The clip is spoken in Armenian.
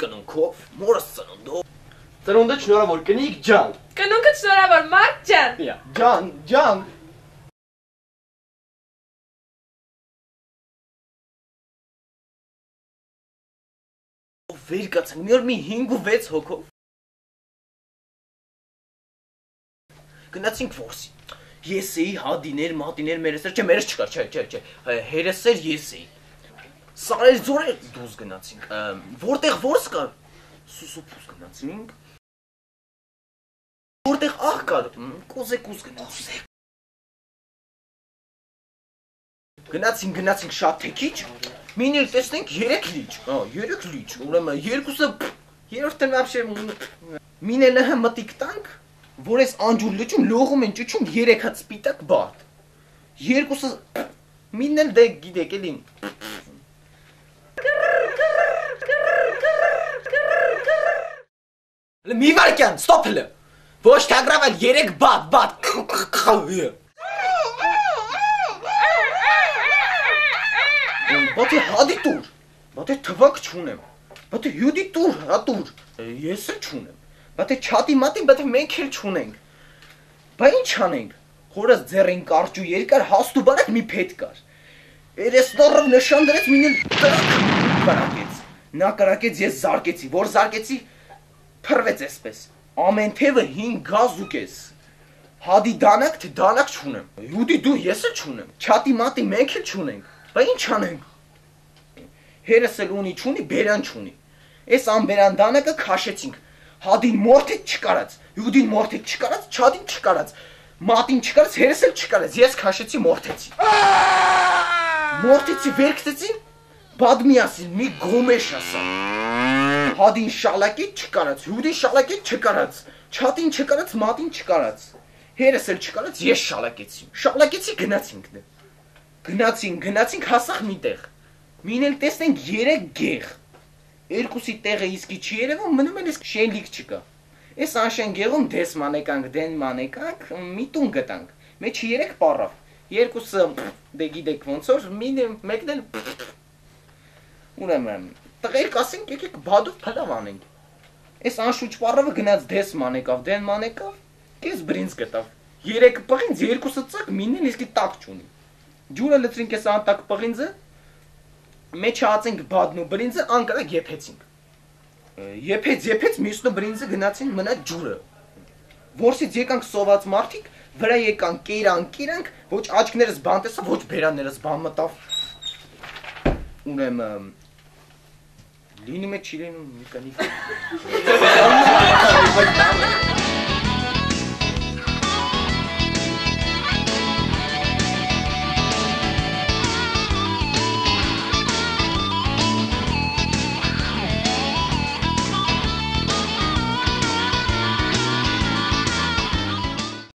կնունքով, մորս ծնունդով։ Ծնունդը շնորհավոր կնիկ ջան։ Կնունքը շնորհավոր մարդ ջան։ Ջան։ Վեր կացանք, մի օր մի 5 ու 6 հոգով։ Գնացինք որսի։ Ես էի, հադիներ, մատիներ, մերս էր, չէ, մերս չկար, չէ, հերս էր, ես էի։ Սարեր ձորեր դուզ գնացինք, որտեղ որս կար, սուսուպուս գնացինք, որտեղ աղ կար, կոզեկուս գնացինք, գնացինք շատ թեքիչ, միներ տեսնենք 3 լիճ, ուրեմն երկուսը, երորդն վաբշե, միները մտիկ տանք, որ ես անջուր լճում, լողում են ճուչում 3 հատ սպիտակ բարդ, երկուսը, մինն էլ դե գիտեք էլին, մի վարկյան, ստոպ հլը, ոչ թագրավել 3 բատ, բատի հադի տուր, բատի թվակ չունեմ, բատի հյուդի տուր, հատուր, ես էլ չունեմ, բատի չատի մատի, բատի մենք էլ չունենք, բա ինչ անենք, խորս ձերին կարճու երկար հաստ ու բարակ մի պետ կար, երեսնորով նշան դրեց մինել կարակեց, նա կարակեց ես զարկեցի, որ զարկեցի, փրվեց այսպես, ամեն թևը 5 գազուկ ես, հադի դանակ թե դանակ չունեմ, հյուդի դու ես էլ չունեմ, չատի մատի մենք էլ չունենք, բա ինչ անենք, հերս էլ ունի չունի, բերան չունի, ես անբերան դանակը քաշեցինք, հադին մորթետ չկարած, հյուդին մորթետ չկարած, չատին չկարած, մատին չկարած, հերս էլ չկարած, ես քաշեցի մորթեցի, մորթեցի վերքտեցին, բադմիասին մի գոմեշ ասա, հադին շալակիտ չկարած, հյուդին շալակիտ չկարած, չատին չկարած, մատին չկարած, հերս էլ չկարած, ես շալակեցի գնացինք հասախ մի տեղ, մին էլ տեսնենք 3 գեղ, երկուսի տեղը իսկի չի երևում, մնում էլ իսկ շենլիք չկա, ես անշեն գեղում դես մանեկանք, դեն մանեկանք, մի տուն գտանք, մեջի 3 պարավ, երկուսը դե գիտեք ոնց որ, մեկն էլ ուրեմն, տղերք ասենք եկեք բադով փլավ անենք, ես անշուչ պարավը գնաց դես մանեկավ, դեն մանեկավ, կես բրինձ գտավ, 3 պղինձ, երկուսը ծակ, մին էլ իսկի տակ չունի, ջուրը լծրինք ես անտակ պղինձը, մեջ հացենք բադն ու բրինձը, անկրակ եփեցինք, եփեց, մյուսն ու բրինձը գնացին մնաց ջուրը, որսից եկանք սոված մարդիկ, վրա եկանք կերանք, ոչ աչքներս բան տեսա, ոչ բերաններս բան մտավ, ուրեմն, լինում է չի լինում մի կնիկ